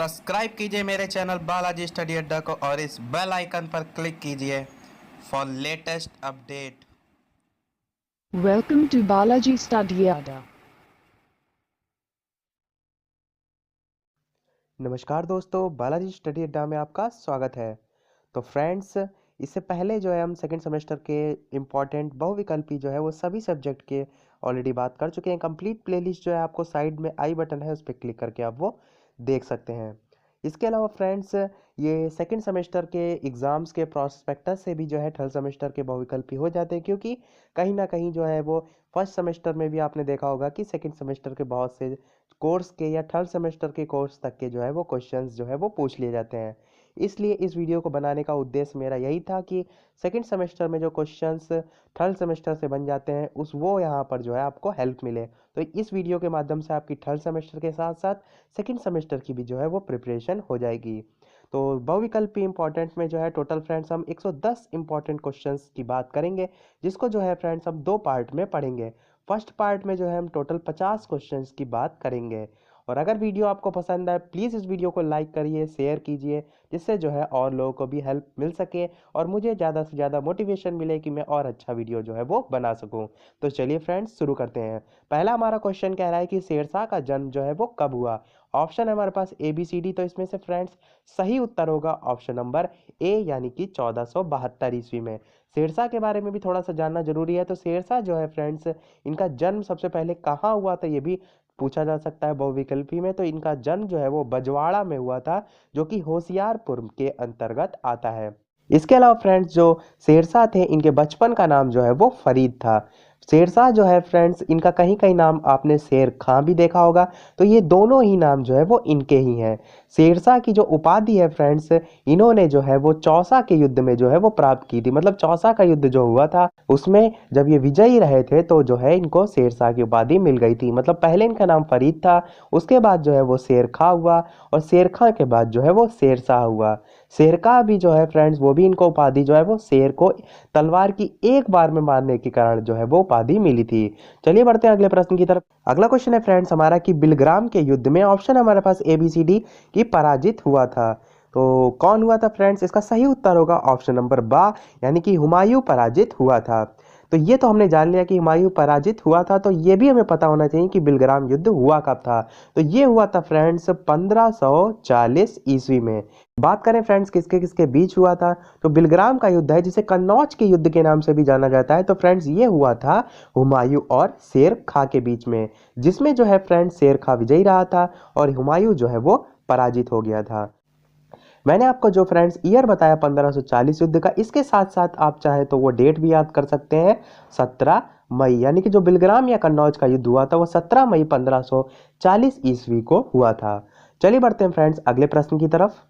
Subscribe कीजिए मेरे channel Balaji study अड्डा को और इस बेल आइकन पर क्लिक कीजिए for latest update. Welcome to Balaji Study Adda. नमस्कार दोस्तों, बालाजी स्टडी अड्डा में आपका स्वागत है। तो फ्रेंड्स, इससे पहले जो है हम सेकंड सेमेस्टर के इम्पॉर्टेंट बहुविकल्पी जो है वो सभी सब्जेक्ट के ऑलरेडी बात कर चुके हैं। कंप्लीट प्लेलिस्ट जो है आपको साइड में आई बटन है, उस पर क्लिक करके आप वो देख सकते हैं। इसके अलावा फ्रेंड्स, ये सेकंड सेमेस्टर के एग्ज़ाम्स के प्रॉस्पेक्टस से भी जो है थर्ड सेमेस्टर के बहुविकल्पी हो जाते हैं, क्योंकि कहीं ना कहीं जो है वो फर्स्ट सेमेस्टर में भी आपने देखा होगा कि सेकंड सेमेस्टर के बहुत से कोर्स के या थर्ड सेमेस्टर के कोर्स तक के जो है वो क्वेश्चंस जो है वो पूछ लिए जाते हैं। इसलिए इस वीडियो को बनाने का उद्देश्य मेरा यही था कि सेकंड सेमेस्टर में जो क्वेश्चंस थर्ड सेमेस्टर से बन जाते हैं उस वो यहाँ पर जो है आपको हेल्प मिले। तो इस वीडियो के माध्यम से आपकी थर्ड सेमेस्टर के साथ साथ सेकंड सेमेस्टर की भी जो है वो प्रिपरेशन हो जाएगी। तो बहुविकल्पी इंपॉर्टेंट में जो है टोटल फ्रेंड्स हम 110 इंपॉर्टेंट क्वेश्चंस की बात करेंगे, जिसको जो है फ्रेंड्स हम दो पार्ट में पढ़ेंगे। फर्स्ट पार्ट में जो है हम टोटल 50 क्वेश्चंस की बात करेंगे। और अगर वीडियो आपको पसंद आए, प्लीज़ इस वीडियो को लाइक करिए, शेयर कीजिए, जिससे जो है और लोगों को भी हेल्प मिल सके और मुझे ज़्यादा से ज़्यादा मोटिवेशन मिले कि मैं और अच्छा वीडियो जो है वो बना सकूं। तो चलिए फ्रेंड्स, शुरू करते हैं। पहला हमारा क्वेश्चन कह रहा है कि शेरशाह का जन्म जो है वो कब हुआ। ऑप्शन है हमारे पास ए बी सी डी। तो इसमें से फ्रेंड्स सही उत्तर होगा ऑप्शन नंबर ए, यानी कि 1472 ईस्वी में। शेरशाह के बारे में भी थोड़ा सा जानना जरूरी है। तो शेरशाह जो है फ्रेंड्स, इनका जन्म सबसे पहले कहाँ हुआ था ये भी पूछा जा सकता है बहुविकल्पी में। तो इनका जन्म जो है वो बजवाड़ा में हुआ था, जो कि होशियारपुर के अंतर्गत आता है। इसके अलावा फ्रेंड्स, जो शेरशाह थे इनके बचपन का नाम जो है वो फरीद था। शेरशाह जो है फ्रेंड्स, इनका कहीं कहीं नाम आपने शेर खां भी देखा होगा। तो ये दोनों ही नाम जो है वो इनके ही हैं। शेरशाह की जो उपाधि है फ्रेंड्स, इन्होंने जो है वो चौसा के युद्ध में जो है वो प्राप्त की थी। मतलब चौसा का युद्ध जो हुआ था उसमें जब ये विजयी रहे थे तो जो है इनको शेरशाह की उपाधि मिल गई थी। मतलब पहले इनका नाम फरीद था, उसके बाद जो है वो शेर खां हुआ, और शेर खां के बाद जो है वो शेरशाह हुआ। शेरशाह भी जो है फ्रेंड्स, वो भी इनको उपाधि जो है वो शेर को तलवार की एक बार में मारने के कारण जो है वो उपाधि मिली थी। चलिए बढ़ते हैं अगले प्रश्न की तरफ। अगला क्वेश्चन है फ्रेंड्स हमारा कि बिलग्राम के युद्ध में, ऑप्शन हमारे पास ए बी सी डी, की पराजित हुआ था। तो कौन हुआ था फ्रेंड्स? इसका सही उत्तर होगा ऑप्शन नंबर बा, यानी कि हुमायूं पराजित हुआ था। तो ये तो हमने जान लिया कि हुमायूं पराजित हुआ था। तो ये भी हमें पता होना चाहिए कि बिलग्राम युद्ध हुआ कब था। तो ये हुआ था फ्रेंड्स 1540 ईस्वी में। बात करें फ्रेंड्स किसके किसके बीच हुआ था, तो बिलग्राम का युद्ध है जिसे कन्नौज के युद्ध के नाम से भी जाना जाता है। तो फ्रेंड्स ये हुआ था हुमायूं और शेर खां के बीच में, जिसमें जो है फ्रेंड्स शेर खां विजयी रहा था और हुमायूं जो है वो पराजित हो गया था। मैंने आपको जो फ्रेंड्स ईयर बताया 1540 युद्ध का, इसके साथ साथ आप चाहे तो वो डेट भी याद कर सकते हैं, 17 मई, यानी कि जो बिलग्राम या कन्नौज का युद्ध हुआ था वो 17 मई 1540 ईस्वी को हुआ था। चलिए बढ़ते हैं फ्रेंड्स अगले प्रश्न की तरफ।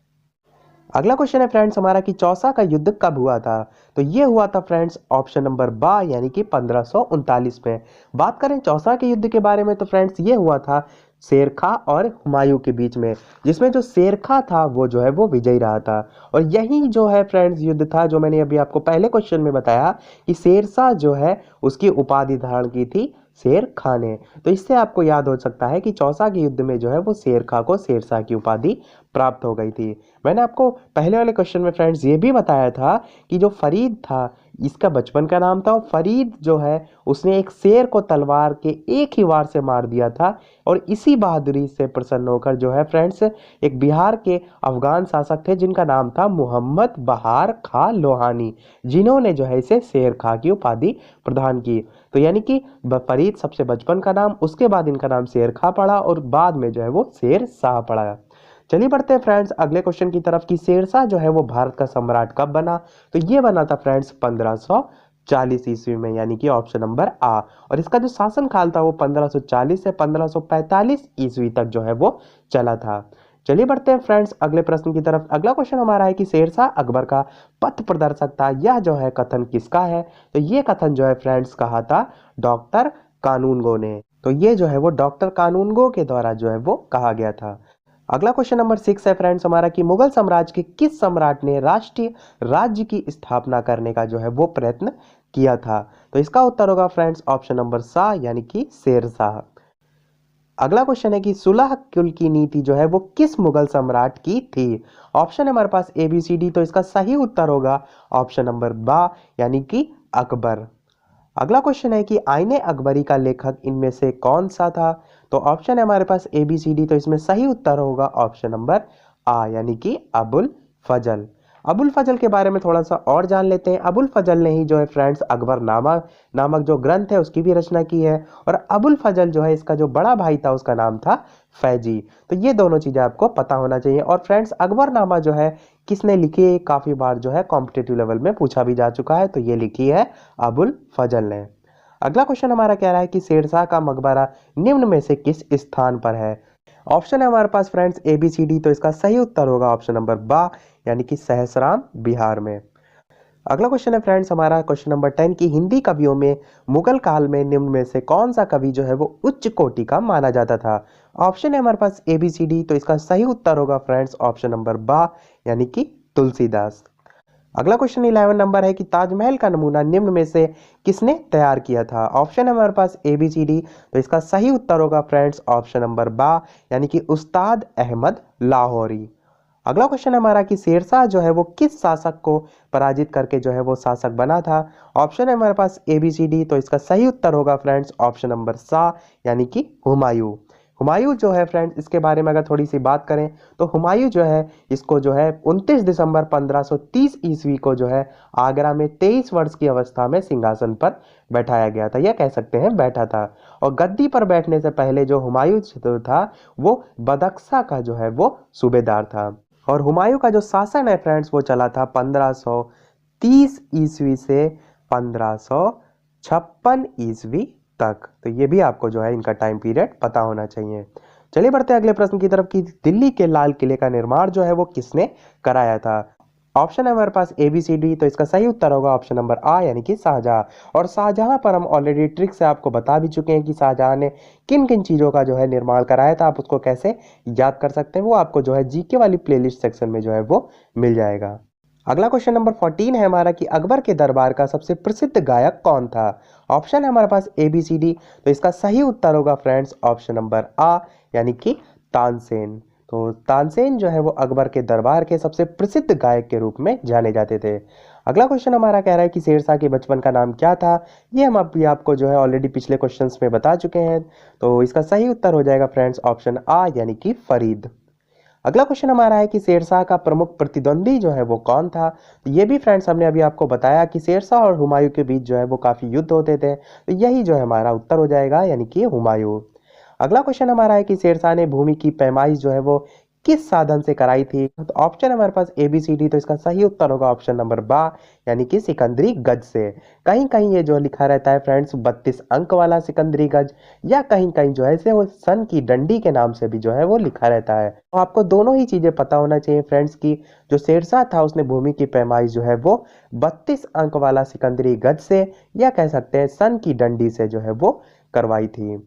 अगला क्वेश्चन है फ्रेंड्स हमारा कि चौसा का युद्ध कब हुआ था। तो ये हुआ था फ्रेंड्स ऑप्शन नंबर बा, यानी कि 1539 में। बात करें चौसा के युद्ध के बारे में, तो फ्रेंड्स ये हुआ था शेरखा और हुमायूं के बीच में, जिसमें जो शेरखा था वो जो है वो विजयी रहा था। और यही जो है फ्रेंड्स युद्ध था जो मैंने अभी आपको पहले क्वेश्चन में बताया कि शेरशाह जो है उसकी उपाधि धारण की थी शेर खां ने। तो इससे आपको याद हो सकता है कि चौसा के युद्ध में जो है वो शेर खां को शेरशाह की उपाधि प्राप्त हो गई थी। मैंने आपको पहले वाले क्वेश्चन में फ्रेंड्स ये भी बताया था कि जो फरीद था इसका बचपन का नाम था, और फरीद जो है उसने एक शेर को तलवार के एक ही वार से मार दिया था। और इसी बहादुरी से प्रसन्न होकर जो है फ्रेंड्स एक बिहार के अफगान शासक थे जिनका नाम था मोहम्मद बहार खां लोहानी, जिन्होंने जो है इसे शेर खां की उपाधि प्रदान की। तो यानी कि फरीद सबसे बचपन का नाम, उसके बाद इनका नाम शेर खां पड़ा और बाद में जो है वो शेर शाह पड़ा। चलिए बढ़ते हैं फ्रेंड्स अगले क्वेश्चन की तरफ कि शेरशाह जो है वो भारत का सम्राट कब बना। तो ये बना था फ्रेंड्स 1540 ईस्वी में, यानी कि ऑप्शन नंबर आ। और इसका जो शासन काल था वो 1540 से 1545 ईस्वी तक जो है वो चला था। चलिए बढ़ते हैं फ्रेंड्स अगले प्रश्न की तरफ। अगला क्वेश्चन हमारा है कि शेरशाह अकबर का पथ प्रदर्शक था, यह जो है कथन किसका है। तो ये कथन जो है फ्रेंड्स कहा था डॉक्टर कानूनगो ने। तो ये जो है वो डॉक्टर कानूनगो के द्वारा जो है वो कहा गया था। अगला क्वेश्चन नंबर 6 है फ्रेंड्स हमारा कि मुगल साम्राज्य के किस सम्राट ने राष्ट्रीय राज्य की स्थापना करने का जो है वो प्रयत्न किया था। तो इसका उत्तर होगा फ्रेंड्स ऑप्शन नंबर सा, यानी कि शेरशाह। अगला क्वेश्चन है कि सुलह कुल की नीति जो है वो किस मुगल सम्राट की थी? ऑप्शन है हमारे पास ए बी सी डी, तो इसका सही उत्तर होगा ऑप्शन नंबर बा यानी कि अकबर। अगला क्वेश्चन है कि आईने अकबरी का लेखक इनमें से कौन सा था? तो ऑप्शन है हमारे पास ए बी सी डी, तो इसमें सही उत्तर होगा ऑप्शन नंबर आ यानी कि अबुल फजल। अबुल फजल के बारे में थोड़ा सा और जान लेते हैं। अबुल फजल ने ही जो है फ्रेंड्स अकबरनामा नामक जो ग्रंथ है उसकी भी रचना की है, और अबुल फजल जो है इसका जो बड़ा भाई था उसका नाम था फैजी। तो ये दोनों चीजें आपको पता होना चाहिए। और फ्रेंड्स अकबरनामा जो है किसने लिखी है, काफी बार जो है कॉम्पिटेटिव लेवल में पूछा भी जा चुका है, तो ये लिखी है अबुल फजल ने। अगला क्वेश्चन हमारा कह रहा है कि शेरशाह का मकबरा निम्न में से किस स्थान पर है? ऑप्शन है हमारे पास friends A B C D, तो इसका सही उत्तर होगा ऑप्शन नंबर बा यानी कि सहसराम बिहार में। अगला क्वेश्चन है फ्रेंड्स हमारा क्वेश्चन नंबर 10 की हिंदी कवियों में मुगल काल में निम्न में से कौन सा कवि जो है वो उच्च कोटि का माना जाता था? ऑप्शन है हमारे पास ए बी सी डी, तो इसका सही उत्तर होगा फ्रेंड्स ऑप्शन नंबर बा यानी कि तुलसीदास। अगला क्वेश्चन 11 नंबर है कि ताजमहल का नमूना निम्न में से किसने तैयार किया था? ऑप्शन है हमारे पास ए बी सी डी, तो इसका सही उत्तर होगा फ्रेंड्स ऑप्शन नंबर बा यानी कि उस्ताद अहमद लाहौरी। अगला क्वेश्चन हमारा कि शेरशाह जो है वो किस शासक को पराजित करके जो है वो शासक बना था? ऑप्शन है हमारे पास ए बी सी डी, तो इसका सही उत्तर होगा फ्रेंड्स ऑप्शन नंबर सा यानी कि हुमायूं। हुमायूं जो है फ्रेंड्स इसके बारे में अगर थोड़ी सी बात करें तो हुमायूं जो है इसको जो है 29 दिसंबर 1530 ईस्वी को जो है आगरा में 23 वर्ष की अवस्था में सिंहासन पर बैठाया गया था, या कह सकते हैं बैठा था। और गद्दी पर बैठने से पहले जो हुमायूं जो था वो बदख्शा का जो है वो सूबेदार था। और हुमायूं का जो शासन है फ्रेंड्स वो चला था 1530 ईस्वी से 1556 ईस्वी तक। तो ये भी आपको जो है इनका टाइम पीरियड पता होना चाहिए। चलिए बढ़ते हैं अगले प्रश्न की तरफ कि दिल्ली के लाल किले का निर्माण जो है वो किसने कराया था? ऑप्शन है हमारे पास ए बी सी डी, तो इसका सही उत्तर होगा ऑप्शन नंबर आ यानी कि शाहजहां। और शाहजहां पर हम ऑलरेडी ट्रिक से आपको बता भी चुके हैं कि शाहजहां ने किन किन चीजों का जो है निर्माण कराया था। आप उसको कैसे याद कर सकते हैं वो आपको जो है जीके वाली प्लेलिस्ट सेक्शन में जो है वो मिल जाएगा। अगला क्वेश्चन नंबर 14 है हमारा कि अकबर के दरबार का सबसे प्रसिद्ध गायक कौन था? ऑप्शन है हमारे पास ए बी सी डी, तो इसका सही उत्तर होगा फ्रेंड्स ऑप्शन नंबर आ यानी कि तानसेन। तो तानसेन जो है वो अकबर के दरबार के सबसे प्रसिद्ध गायक के रूप में जाने जाते थे। अगला क्वेश्चन हमारा कह रहा है कि शेरशाह के बचपन का नाम क्या था? ये हम अभी आपको जो है ऑलरेडी पिछले क्वेश्चंस में बता चुके हैं, तो इसका सही उत्तर हो जाएगा फ्रेंड्स ऑप्शन आ यानी कि फरीद। अगला क्वेश्चन हमारा है कि शेरशाह का प्रमुख प्रतिद्वंदी जो है वो कौन था? तो ये भी फ्रेंड्स हमने अभी आपको बताया कि शेरशाह और हुमायूं के बीच जो है वो काफी युद्ध होते थे, तो यही जो है हमारा उत्तर हो जाएगा यानी कि हुमायूं। अगला क्वेश्चन हमारा है कि शेरशाह ने भूमि की पैमाइश जो है वो किस साधन से कराई थी? तो ऑप्शन है हमारे पास ए बी सी डी, तो इसका सही उत्तर होगा ऑप्शन नंबर बा यानी कि सिकंदरी गज से। कहीं कहीं ये जो लिखा रहता है फ्रेंड्स 32 अंक वाला सिकंदरी गज, या कहीं कहीं जो है इसे वो सन की डंडी के नाम से भी जो है वो लिखा रहता है। तो आपको दोनों ही चीजें पता होना चाहिए फ्रेंड्स की जो शेरशाह था उसने भूमि की पैमाइश जो है वो 32 अंक वाला सिकंदरी गज से, या कह सकते हैं सन की डंडी से जो है वो करवाई थी।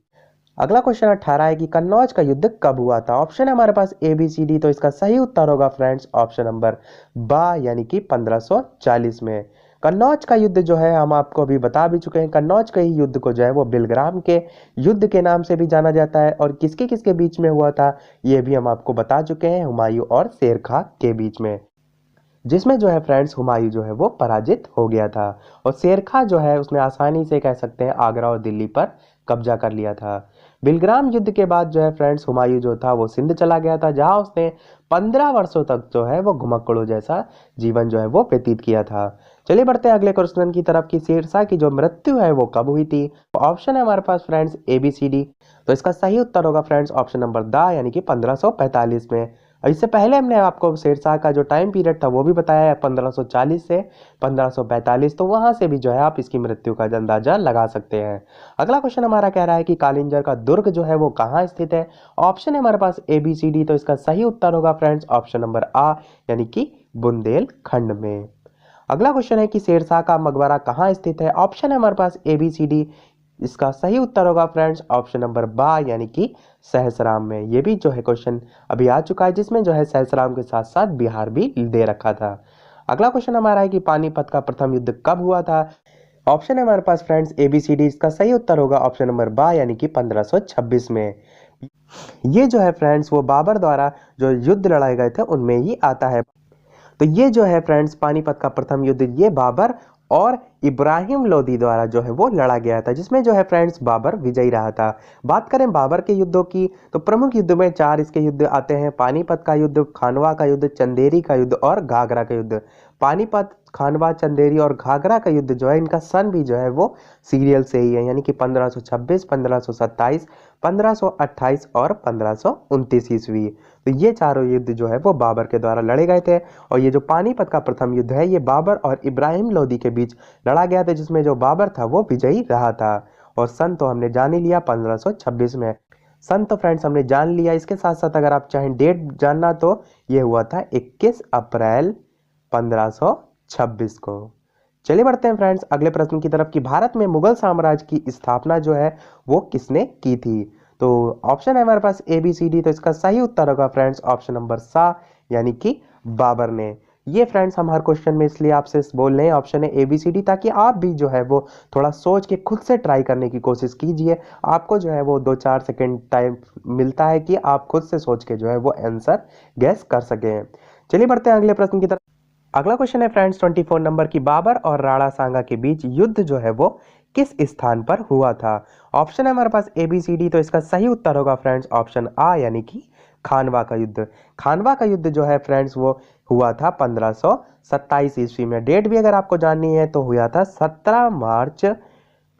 अगला क्वेश्चन 18 है कि कन्नौज का युद्ध कब हुआ था? ऑप्शन है हमारे पास ए बी सी डी, तो इसका सही उत्तर होगा फ्रेंड्स ऑप्शन नंबर बा यानी कि 1540 में। कन्नौज का युद्ध जो है हम आपको अभी बता भी चुके हैं। कन्नौज के ही युद्ध को जो है वो बिलग्राम के युद्ध के नाम से भी जाना जाता है, और किसके किसके बीच में हुआ था ये भी हम आपको बता चुके हैं, हुमायूं और शेर खां के बीच में, जिसमें जो है फ्रेंड्स हुमायूं जो है वो पराजित हो गया था। और शेर खां जो है उसने आसानी से कह सकते हैं आगरा और दिल्ली पर कब्जा कर लिया था। बिलग्राम युद्ध के बाद जो है फ्रेंड्स हुमायूं जो था वो सिंध चला गया था, जहां उसने 15 वर्षों तक जो है वो घुमक्कड़ों जैसा जीवन जो है वो व्यतीत किया था। चलिए बढ़ते हैं अगले क्वेश्चन की तरफ कि शेरशाह की जो मृत्यु है वो कब हुई थी? ऑप्शन है हमारे पास friends A B C D, तो इसका सही उत्तर होगा फ्रेंड्स ऑप्शन नंबर दा यानी कि 1545 में। इससे पहले हमने आपको शेरशाह का जो टाइम पीरियड था वो भी बताया है 1540 से 1545, तो वहां से भी जो है आप इसकी मृत्यु का अंदाजा लगा सकते हैं। अगला क्वेश्चन हमारा कह रहा है कि कालिंजर का दुर्ग जो है वो कहाँ स्थित है? ऑप्शन है हमारे पास ए बी सी डी, तो इसका सही उत्तर होगा फ्रेंड्स ऑप्शन नंबर आ यानी कि बुंदेलखंड में। अगला क्वेश्चन है कि शेरशाह का मकबरा कहाँ स्थित है? ऑप्शन है हमारे पास ए बी सी डी, इसका सही उत्तर होगा फ्रेंड्स ऑप्शन नंबर बा यानी कि सहसराम में। ये भी जो है क्वेश्चन अभी आ चुका है, जिसमें जो है सहसराम के साथ साथ बिहार भी दे रखा था। अगला क्वेश्चन हमारा है कि पानीपत का प्रथम युद्ध कब हुआ था? ऑप्शन है हमारे पास friends A B C D, इसका सही उत्तर होगा ऑप्शन नंबर बा यानी कि 1526 में। ये जो है फ्रेंड्स वो बाबर द्वारा जो युद्ध लड़ाए गए थे उनमें ही आता है। तो ये जो है फ्रेंड्स पानीपत का प्रथम युद्ध ये बाबर और इब्राहिम लोदी द्वारा जो है वो लड़ा गया था, जिसमें जो है फ्रेंड्स बाबर विजयी रहा था। बात करें बाबर के युद्धों की तो प्रमुख युद्ध में 4 इसके युद्ध आते हैं: पानीपत का युद्ध, खानवा का युद्ध, चंदेरी का युद्ध और घाघरा का युद्ध। पानीपत, खानवा, चंदेरी और घाघरा का युद्ध जो है इनका सन भी जो है वो सीरियल से ही है, यानी कि 1526, 1527, 1528 और 1529 ईस्वी। तो ये चारों युद्ध जो है वो बाबर के द्वारा लड़े गए थे। और ये जो पानीपत का प्रथम युद्ध है ये बाबर और इब्राहिम लोदी के बीच लड़ा गया था, जिसमें जो बाबर था वो विजयी रहा था। और सन तो हमने जान ही लिया 1526 में। सन तो फ्रेंड्स हमने जान लिया। इसके साथ साथ अगर आप चाहें डेट जानना तो ये हुआ था 21 अप्रैल 1526 को। चलिए बढ़ते हैं फ्रेंड्स अगले प्रश्न की तरफ कि भारत में मुगल साम्राज्य की स्थापना जो है वो किसने की थी। तो ऑप्शन है हमारे पास ए बी सी डी। तो इसका सही उत्तर होगा फ्रेंड्स ऑप्शन नंबर सा, यानी कि बाबर ने। ये फ्रेंड्स हम हर क्वेश्चन में इसलिए आपसे बोल रहे हैं ऑप्शन है ए बी सी डी, ताकि आप भी जो है वो थोड़ा सोच के खुद से ट्राई करने की कोशिश कीजिए। आपको जो है वो 2-4 सेकेंड टाइम मिलता है कि आप खुद से सोच के जो है वो आंसर गैस कर सकें। चलिए बढ़ते हैं अगले प्रश्न की तरफ। अगला क्वेश्चन है फ्रेंड्स 24 नंबर की बाबर और राणा सांगा के बीच युद्ध जो है वो किस स्थान पर हुआ था। ऑप्शन है हमारे पास ए बी सी डी। तो इसका सही उत्तर होगा फ्रेंड्स ऑप्शन आ, यानी कि खानवा का युद्ध। खानवा का युद्ध जो है फ्रेंड्स वो हुआ था 1527 ईस्वी में। डेट भी अगर आपको जाननी है तो हुआ था 17 मार्च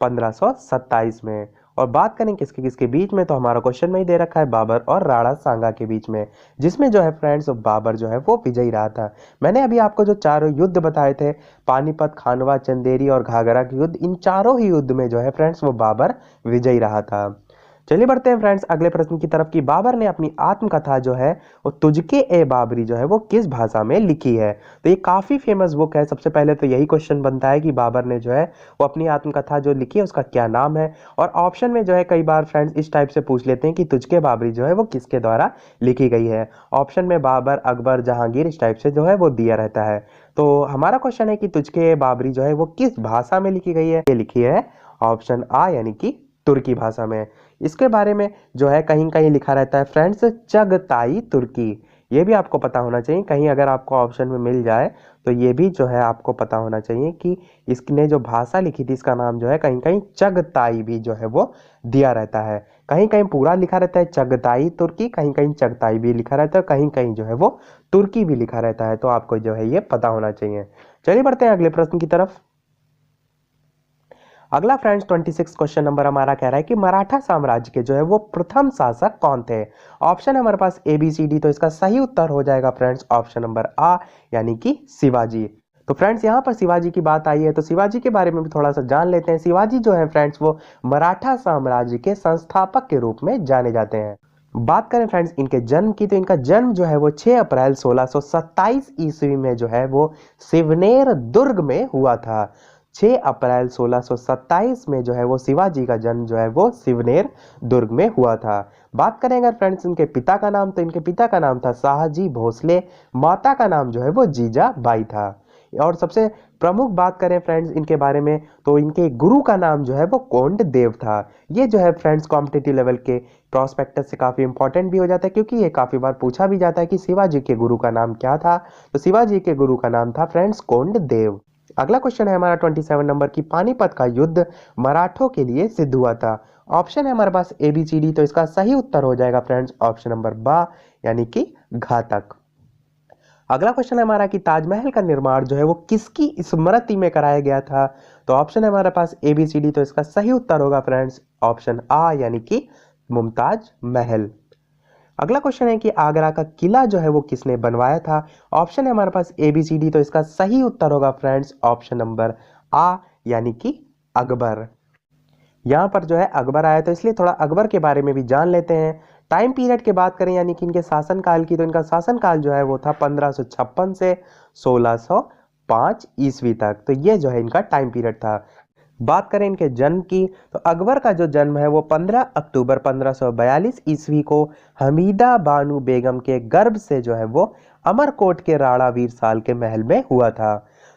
1527 में। और बात करें किसके किसके बीच में, तो हमारा क्वेश्चन में ही दे रखा है बाबर और राणा सांगा के बीच में, जिसमें जो है फ्रेंड्स बाबर जो है वो विजयी रहा था। मैंने अभी आपको जो चारों युद्ध बताए थे, पानीपत, खानवा, चंदेरी और घाघरा के युद्ध, इन चारों ही युद्ध में जो है फ्रेंड्स वो बाबर विजयी रहा था। चलिए बढ़ते हैं फ्रेंड्स अगले प्रश्न की तरफ कि बाबर ने अपनी आत्मकथा जो है वो तुझके ए बाबरी जो है वो किस भाषा में लिखी है। तो ये काफी फेमस बुक है। सबसे पहले तो यही क्वेश्चन बनता है कि बाबर ने जो है वो अपनी आत्मकथा जो लिखी है उसका क्या नाम है। और ऑप्शन में जो है कई बार फ्रेंड्स इस टाइप से पूछ लेते हैं कि तुझके बाबरी जो है वो किसके द्वारा लिखी गई है। ऑप्शन में बाबर, अकबर, जहांगीर इस टाइप से जो है वो दिया रहता है। तो हमारा क्वेश्चन है कि तुझके बाबरी जो है वो किस भाषा में लिखी गई है। ये लिखी है ऑप्शन आ, यानी कि तुर्की भाषा में। इसके बारे में जो है कहीं कहीं लिखा रहता है फ्रेंड्स चगताई तुर्की। ये भी आपको पता होना चाहिए, कहीं अगर आपको ऑप्शन में मिल जाए तो ये भी जो है आपको पता होना चाहिए कि इसने जो भाषा लिखी थी इसका नाम जो है कहीं कहीं चगताई भी जो है वो दिया रहता है। कहीं कहीं पूरा लिखा रहता है चगताई तुर्की, कहीं कहीं चगताई भी लिखा रहता है, कहीं कहीं जो है वो तुर्की भी लिखा रहता है। तो आपको जो है ये पता होना चाहिए। चलिए बढ़ते हैं अगले प्रश्न की तरफ। अगला फ्रेंड्स 26 क्वेश्चन नंबर हमारा कह रहा है कि मराठा साम्राज्य के जो है वो प्रथम शासक कौन थे। ऑप्शन है हमारे पास ए बी सी डी। तो इसका सही उत्तर हो जाएगा फ्रेंड्स ऑप्शन नंबर आ, यानी कि शिवाजी। तो फ्रेंड्स यहाँ पर शिवाजी की बात आई है तो शिवाजी के बारे में भी थोड़ा सा जान लेते हैं। शिवाजी जो है फ्रेंड्स वो मराठा साम्राज्य के संस्थापक के रूप में जाने जाते हैं। बात करें फ्रेंड्स इनके जन्म की तो इनका जन्म जो है वो 6 अप्रैल 1627 ईस्वी में जो है वो सिवनेर दुर्ग में हुआ था। 6 अप्रैल 1627 में जो है वो शिवाजी का जन्म जो है वो सिवनेर दुर्ग में हुआ था। बात करें अगर फ्रेंड्स इनके पिता का नाम, तो इनके पिता का नाम था शाहजी भोसले, माता का नाम जो है वो जीजाबाई था। और सबसे प्रमुख बात करें फ्रेंड्स इनके बारे में तो इनके गुरु का नाम जो है वो कोंड देव था। ये जो है फ्रेंड्स कॉम्पिटिटिव लेवल के प्रोस्पेक्टस से काफी इंपॉर्टेंट भी हो जाता है, क्योंकि ये काफी बार पूछा भी जाता है कि शिवाजी के गुरु का नाम क्या था। तो शिवाजी के गुरु का नाम था फ्रेंड्स कोंड देव। अगला क्वेश्चन है हमारा 27 नंबर की पानीपत का युद्ध मराठों के लिए सिद्ध हुआ था। ऑप्शन है हमारे पास ए बी सी डी। तो इसका सही उत्तर हो जाएगा फ्रेंड्स ऑप्शन नंबर बा, यानी कि घातक। अगला क्वेश्चन है हमारा कि ताजमहल का निर्माण जो है वो किसकी स्मृति में कराया गया था। तो ऑप्शन है हमारे पास ए बी सी डी। तो इसका सही उत्तर होगा फ्रेंड्स ऑप्शन आ, यानी कि मुमताज महल। अगला क्वेश्चन है कि आगरा का किला जो है वो किसने बनवाया था। ऑप्शन है हमारे पास ए बी सी डी। तो इसका सही उत्तर होगा फ्रेंड्स ऑप्शन नंबर आ, यानी कि अकबर। यहाँ पर जो है अकबर आया तो इसलिए थोड़ा अकबर के बारे में भी जान लेते हैं। टाइम पीरियड की बात करें यानी कि इनके शासनकाल की, तो इनका शासनकाल जो है वो था 1556 से 1605 ईस्वी तक। तो ये जो है इनका टाइम पीरियड था। बात करें इनके जन्म की तो अकबर का जो जन्म है वो 15 अक्टूबर 1542 ईस्वी को हमीदा बानू बेगम के गर्भ से जो है वो अमरकोट के राणा वीर साल के महल में हुआ था।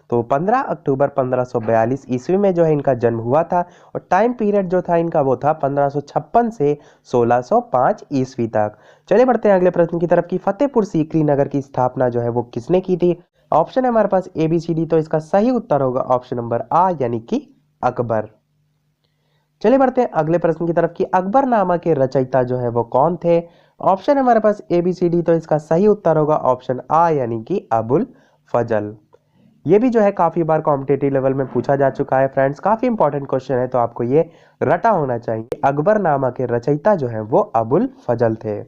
तो 15 अक्टूबर 1542 ईस्वी में जो है इनका जन्म हुआ था और टाइम पीरियड जो था इनका वो था 1556 से 1605 ईस्वी तक। चलिए बढ़ते हैं अगले प्रश्न की तरफ कि फतेहपुर सीकरी नगर की स्थापना जो है वो किसने की थी। ऑप्शन है हमारे पास ABCD, तो इसका सही उत्तर होगा ऑप्शन नंबर A यानी कि अकबर। चलिए बढ़ते हैं अगले प्रश्न की तरफ कि अकबरनामा के रचयिता जो है वो कौन थे। ऑप्शन है हमारे पास ABCD, तो इसका सही उत्तर होगा ऑप्शन A यानी कि अबुल फजल। ये भी जो है काफी बार कॉम्पिटेटिव लेवल में पूछा जा चुका है फ्रेंड्स, काफी इंपॉर्टेंट क्वेश्चन है, तो आपको ये रटा होना चाहिए। अकबरनामा के रचयिता जो है वो अबुल फजल थे।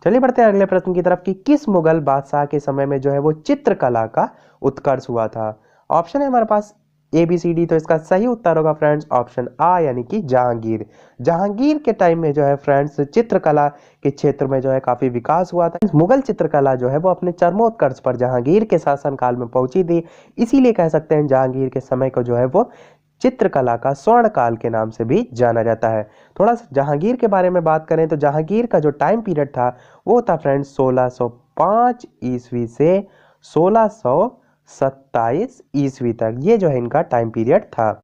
चलिए बढ़ते हैं अगले प्रश्न की तरफ कि किस मुगल बादशाह के समय में जो है वो चित्रकला का उत्कर्ष हुआ था। ऑप्शन है हमारे पास ABCD, तो इसका सही उत्तर होगा फ्रेंड्स ऑप्शन A यानी कि जहांगीर। जहांगीर के टाइम में जो है फ्रेंड्स चित्रकला के क्षेत्र में जो है काफी विकास हुआ था। मुगल चित्रकला जो है वो अपने चरमोत्कर्ष पर जहांगीर के शासनकाल में पहुंची थी, इसीलिए कह सकते हैं जहांगीर के समय को जो है वो चित्रकला का स्वर्ण काल के नाम से भी जाना जाता है। थोड़ा सा जहांगीर के बारे में बात करें तो जहांगीर का जो टाइम पीरियड था वो था फ्रेंड्स 1605 ईस्वी से 1627 ईस्वी तक, ये जो है इनका टाइम पीरियड था।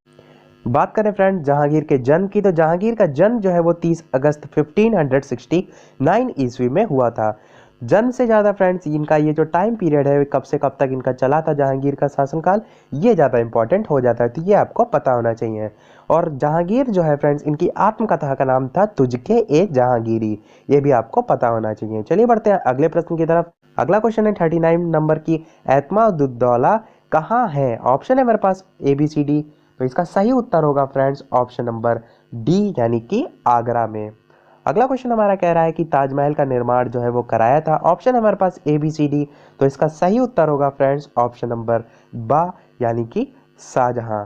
बात करें फ्रेंड्स जहांगीर के जन्म की, तो जहांगीर का जन्म जो है वो 30 अगस्त 1569 ईस्वी में हुआ था। जन्म से ज़्यादा फ्रेंड्स इनका ये जो टाइम पीरियड है कब से कब तक इनका चला था जहांगीर का शासनकाल, ये ज़्यादा इंपॉर्टेंट हो जाता है, तो ये आपको पता होना चाहिए। और जहांगीर जो है फ्रेंड्स इनकी आत्मकथा का नाम था तुझके ए जहांगीरी, ये भी आपको पता होना चाहिए। चलिए बढ़ते हैं अगले प्रश्न की तरफ। अगला क्वेश्चन है 39 नंबर की एतमादुद्दौला कहाँ है। ऑप्शन है मेरे पास ABCD, तो इसका सही उत्तर होगा फ्रेंड्स ऑप्शन नंबर D यानी कि आगरा में। अगला क्वेश्चन हमारा कह रहा है कि ताजमहल का निर्माण जो है वो कराया था। ऑप्शन है हमारे पास ABCD, तो इसका सही उत्तर होगा फ्रेंड्स ऑप्शन नंबर B यानी कि शाहजहां।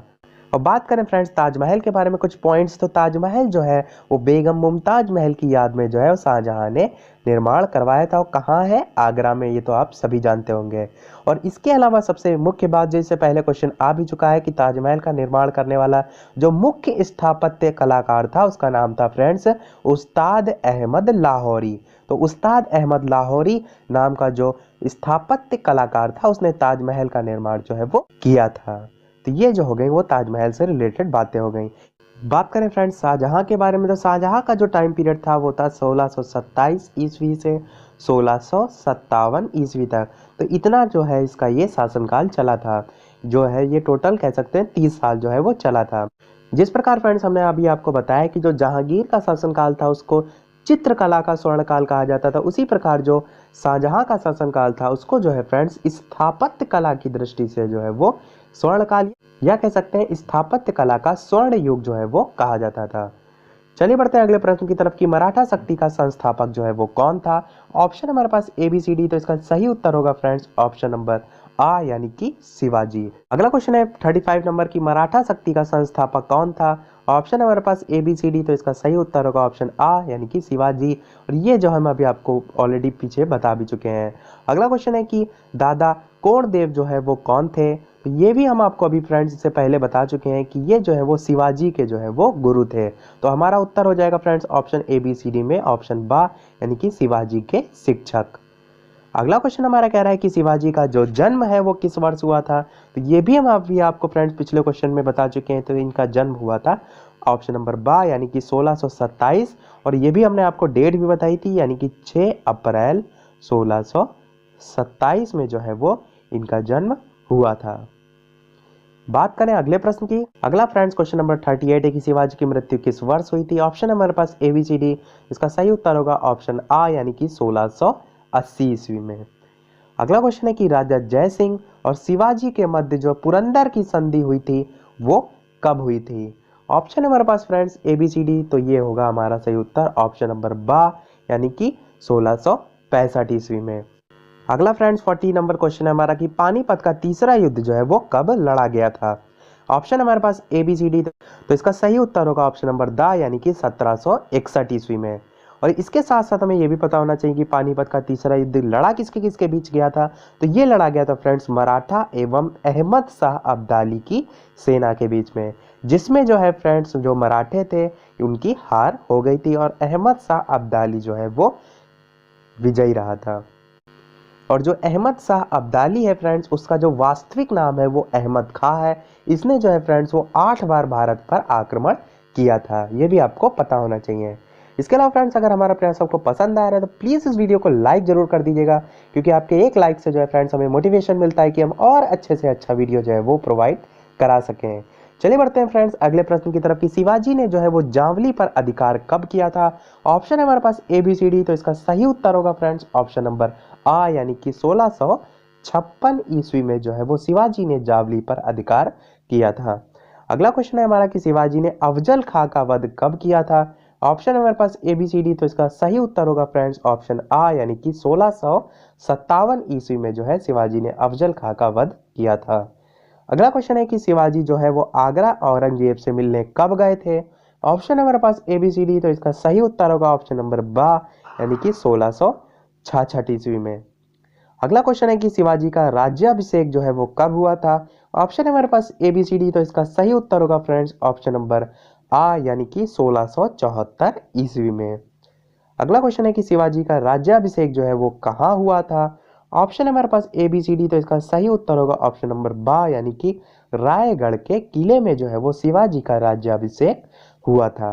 और बात करें फ्रेंड्स ताजमहल के बारे में कुछ पॉइंट्स, तो ताजमहल जो है वो बेगम मुमताज महल की याद में जो है वो शाहजहां ने निर्माण करवाया था। और कहाँ है, आगरा में, ये तो आप सभी जानते होंगे। और इसके अलावा सबसे मुख्य बात, जैसे पहले क्वेश्चन आ भी चुका है कि ताजमहल का निर्माण करने वाला जो मुख्य स्थापत्य कलाकार था उसका नाम था फ्रेंड्स उस्ताद अहमद लाहौरी। तो उस्ताद अहमद लाहौरी नाम का जो स्थापत्य कलाकार था उसने ताजमहल का निर्माण जो है वो किया था। तो ये जो हो गई वो ताजमहल से रिलेटेड बातें हो गई। बात करें फ्रेंड्स शाहजहां के बारे में, तो शाहजहां का जो टाइम पीरियड था वो था 1627 ईस्वी से 1657 ईस्वी तक। तो इतना जो है इसका ये शासनकाल चला था, जो है ये टोटल कह सकते हैं 30 साल जो है वो चला था। जिस प्रकार फ्रेंड्स हमने अभी आपको बताया कि जो जहांगीर का शासनकाल था उसको चित्रकला का स्वर्णकाल कहा जाता था, उसी प्रकार जो शाहजहां का शासनकाल था उसको जो है फ्रेंड्स स्थापत्य कला की दृष्टि से जो है वो स्वर्णकाल या कह सकते हैं स्थापत्य कला का स्वर्ण युग जो है वो कहा जाता था। चलिए बढ़ते हैं अगले प्रश्न की तरफ कि मराठा शक्ति का संस्थापक जो है वो कौन था। ऑप्शन हमारे पास ABCD, तो इसका सही उत्तर होगा फ्रेंड्स ऑप्शन नंबर A यानी कि शिवाजी। अगला क्वेश्चन है 35 नंबर की मराठा शक्ति का संस्थापक कौन था। ऑप्शन हमारे पास ABCD, तो इसका सही उत्तर होगा ऑप्शन A यानी कि शिवाजी। और ये जो हम अभी आपको ऑलरेडी पीछे बता भी चुके हैं। अगला क्वेश्चन है कि दादा कोंडदेव जो है वो कौन थे। तो ये भी हम आपको अभी फ्रेंड्स इससे पहले बता चुके हैं कि ये जो है वो शिवाजी के जो है वो गुरु थे। तो हमारा उत्तर हो जाएगा फ्रेंड्स ऑप्शन ABCD में ऑप्शन B यानी कि शिवाजी के शिक्षक। अगला क्वेश्चन हमारा कह रहा है कि शिवाजी का जो जन्म है वो किस वर्ष हुआ था। तो ये भी हम अभी आपको फ्रेंड्स पिछले क्वेश्चन में बता चुके हैं। तो इनका जन्म हुआ था ऑप्शन नंबर B यानी कि 1627। और ये भी हमने आपको डेट भी बताई थी यानी कि 6 अप्रैल 1627 में जो है वो इनका जन्म हुआ था। बात करें अगले प्रश्न की। अगला फ्रेंड्स क्वेश्चन नंबर 38 है कि शिवाजी की मृत्यु किस वर्ष हुई थी। ऑप्शन है हमारे पास ABCD, इसका सही उत्तर होगा ऑप्शन A यानी कि 1680 ईस्वी में। अगला क्वेश्चन है कि राजा जय सिंह और शिवाजी के मध्य जो पुरंदर की संधि हुई थी वो कब हुई थी। ऑप्शन है हमारे पास फ्रेंड्स ABCD, तो ये होगा हमारा सही उत्तर ऑप्शन नंबर B यानी कि 1665 ईस्वी में। अगला फ्रेंड्स 40 नंबर क्वेश्चन है हमारा कि पानीपत का तीसरा युद्ध जो है वो कब लड़ा गया था। ऑप्शन हमारे पास ABCD, तो इसका सही उत्तर होगा ऑप्शन नंबर D यानी कि 1761 ईस्वी में। और इसके साथ साथ हमें यह भी पता होना चाहिए कि पानीपत का तीसरा युद्ध लड़ा किसके किसके बीच गया था। तो ये लड़ा गया था फ्रेंड्स मराठा एवं अहमद शाह अब्दाली की सेना के बीच में, जिसमें जो है फ्रेंड्स जो मराठे थे उनकी हार हो गई थी और अहमद शाह अब्दाली जो है वो विजयी रहा था। और जो अहमद शाह अब्दाली है फ्रेंड्स, उसका जो वास्तविक नाम है वो अहमद खां है। इसने जो है फ्रेंड्स वो 8 बार भारत पर आक्रमण किया था, ये भी आपको पता होना चाहिए। इसके अलावा फ्रेंड्स अगर हमारा प्रयास आपको पसंद आ रहा है तो प्लीज़ इस वीडियो को लाइक जरूर कर दीजिएगा, क्योंकि आपके एक लाइक से जो है फ्रेंड्स हमें मोटिवेशन मिलता है कि हम और अच्छे से अच्छा वीडियो जो है वो प्रोवाइड करा सकें। चलिए बढ़ते हैं फ्रेंड्स अगले प्रश्न की तरफ कि शिवाजी ने जो है वो जावली पर अधिकार कब किया था। ऑप्शन है हमारे पास ABCD, तो इसका सही उत्तर होगा फ्रेंड्स ऑप्शन नंबर A, यानी कि 1656 ईस्वी में जो है वो शिवाजी ने जावली पर अधिकार किया था। अगला क्वेश्चन है हमारा कि शिवाजी ने अफजल खां का वध कब किया था। ऑप्शन है हमारे पास ABCD, तो इसका सही उत्तर होगा फ्रेंड्स ऑप्शन A, यानी कि 1657 ईस्वी में जो है शिवाजी ने अफजल खां का वध किया था। अगला क्वेश्चन है कि शिवाजी जो है वो आगरा औरंगजेब से मिलने कब गए थे। ऑप्शन है हमारे पास ABCD, तो इसका सही उत्तर होगा ऑप्शन नंबर B, यानी कि 1666 ईस्वी में। अगला क्वेश्चन है कि शिवाजी का राज्याभिषेक जो है वो कब हुआ था। ऑप्शन है हमारे पास ABCD, तो इसका सही उत्तर होगा फ्रेंड्स ऑप्शन नंबर A, यानी कि 1674 ईस्वी में। अगला क्वेश्चन है कि शिवाजी का राज्याभिषेक जो है वो कहाँ हुआ था। ऑप्शन है हमारे पास ABCD, तो इसका सही उत्तर होगा ऑप्शन नंबर B, यानी कि रायगढ़ के किले में जो है वो शिवाजी का राज्याभिषेक हुआ था।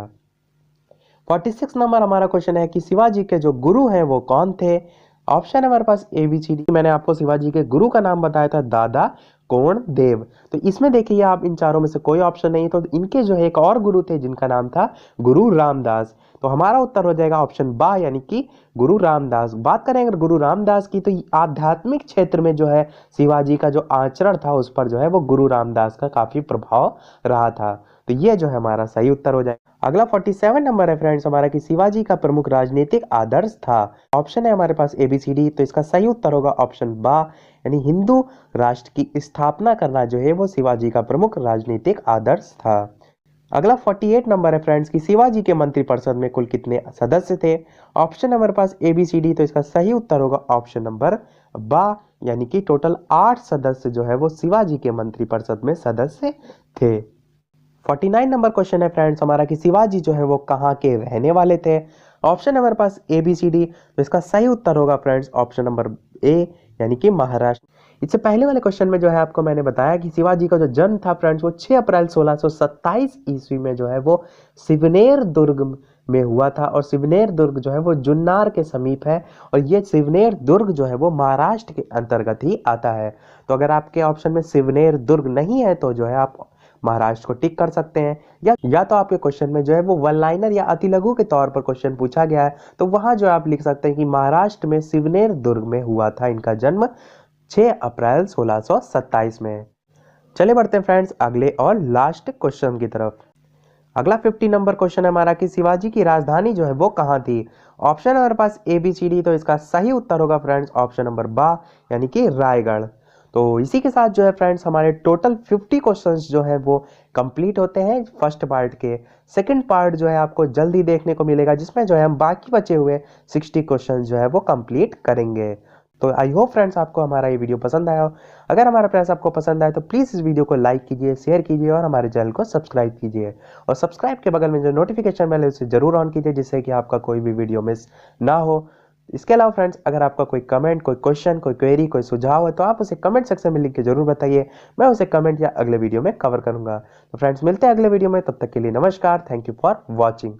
46 नंबर हमारा क्वेश्चन है कि शिवाजी के जो गुरु हैं वो कौन थे। ऑप्शन है हमारे पास ABCD, मैंने आपको शिवाजी के गुरु का नाम बताया था दादा कोण देव, तो इसमें देखिए आप इन चारों में से कोई ऑप्शन नहीं, तो इनके जो है एक और गुरु थे जिनका नाम था गुरु रामदास, तो हमारा उत्तर हो जाएगा ऑप्शन B, यानी कि गुरु रामदास। बात करें अगर गुरु रामदास की, तो आध्यात्मिक क्षेत्र में जो है शिवाजी का जो आचरण था उस पर जो है वो गुरु रामदास का काफी प्रभाव रहा था, तो ये जो है हमारा सही उत्तर हो जाएगा। अगला 47 नंबर है फ्रेंड्स हमारा कि शिवाजी का प्रमुख राजनीतिक आदर्श था। ऑप्शन है हमारे पास ABCD, तो इसका सही उत्तर होगा ऑप्शन B, यानी हिंदू राष्ट्र की स्थापना करना जो है वो शिवाजी का प्रमुख राजनीतिक आदर्श था। अगला 48 नंबर है फ्रेंड्स कि शिवाजी के मंत्रिपरिषद में कुल कितने सदस्य थे। ऑप्शन है हमारे पास ABCD, तो इसका सही उत्तर होगा ऑप्शन नंबर B, यानी कि टोटल 8 सदस्य जो है वो शिवाजी के मंत्रिपरिषद में सदस्य थे। 49 नंबर क्वेश्चन है फ्रेंड्स हमारा कि शिवाजी जो है वो कहाँ के रहने वाले थे। ऑप्शन है हमारे पास ABCD, तो इसका सही उत्तर होगा फ्रेंड्स ऑप्शन नंबर A, यानी कि महाराष्ट्र। इससे पहले वाले क्वेश्चन में जो है आपको मैंने बताया कि शिवाजी का जो जन्म था फ्रेंड्स वो 6 अप्रैल 1627 ईस्वी में जो है वो सिवनेर दुर्ग में हुआ था, और सिवनेर दुर्ग जो है वो जुन्नार के समीप है, और ये सिवनेर दुर्ग जो है वो महाराष्ट्र के अंतर्गत ही आता है। तो अगर आपके ऑप्शन में सिवनेर दुर्ग नहीं है तो जो है आप महाराष्ट्र को टिक कर सकते हैं, या तो आपके क्वेश्चन में जो है वो वन लाइनर या अति लघु के तौर पर क्वेश्चन पूछा गया है तो वहां जो आप लिख सकते हैं कि महाराष्ट्र में सिवनेर दुर्ग में हुआ था इनका जन्म 6 अप्रैल 1627 में। चले बढ़ते हैं फ्रेंड्स अगले और लास्ट क्वेश्चन की तरफ। अगला 50 नंबर क्वेश्चन है हमारा कि शिवाजी की राजधानी जो है वो कहाँ थी। ऑप्शन है हमारे पास ABCD, तो इसका सही उत्तर होगा फ्रेंड्स ऑप्शन नंबर B, यानी कि रायगढ़। तो इसी के साथ जो है फ्रेंड्स हमारे टोटल 50 क्वेश्चंस जो है वो कंप्लीट होते हैं फर्स्ट पार्ट के। सेकंड पार्ट जो है आपको जल्दी देखने को मिलेगा, जिसमें जो है हम बाकी बचे हुए 60 क्वेश्चंस जो है वो कंप्लीट करेंगे। तो आई होप फ्रेंड्स आपको हमारा ये वीडियो पसंद आया हो। अगर हमारा प्रयास आपको पसंद आए तो प्लीज़ इस वीडियो को लाइक कीजिए, शेयर कीजिए और हमारे चैनल को सब्सक्राइब कीजिए, और सब्सक्राइब के बगल में जो नोटिफिकेशन बेल है उसे जरूर ऑन कीजिए, जिससे कि आपका कोई भी वीडियो मिस ना हो। इसके अलावा फ्रेंड्स अगर आपका कोई कमेंट, कोई क्वेश्चन, कोई क्वेरी, कोई सुझाव है तो आप उसे कमेंट सेक्शन में लिख के जरूर बताइए, मैं उसे कमेंट या अगले वीडियो में कवर करूंगा। तो फ्रेंड्स मिलते हैं अगले वीडियो में, तब तक के लिए नमस्कार, थैंक यू फॉर वॉचिंग।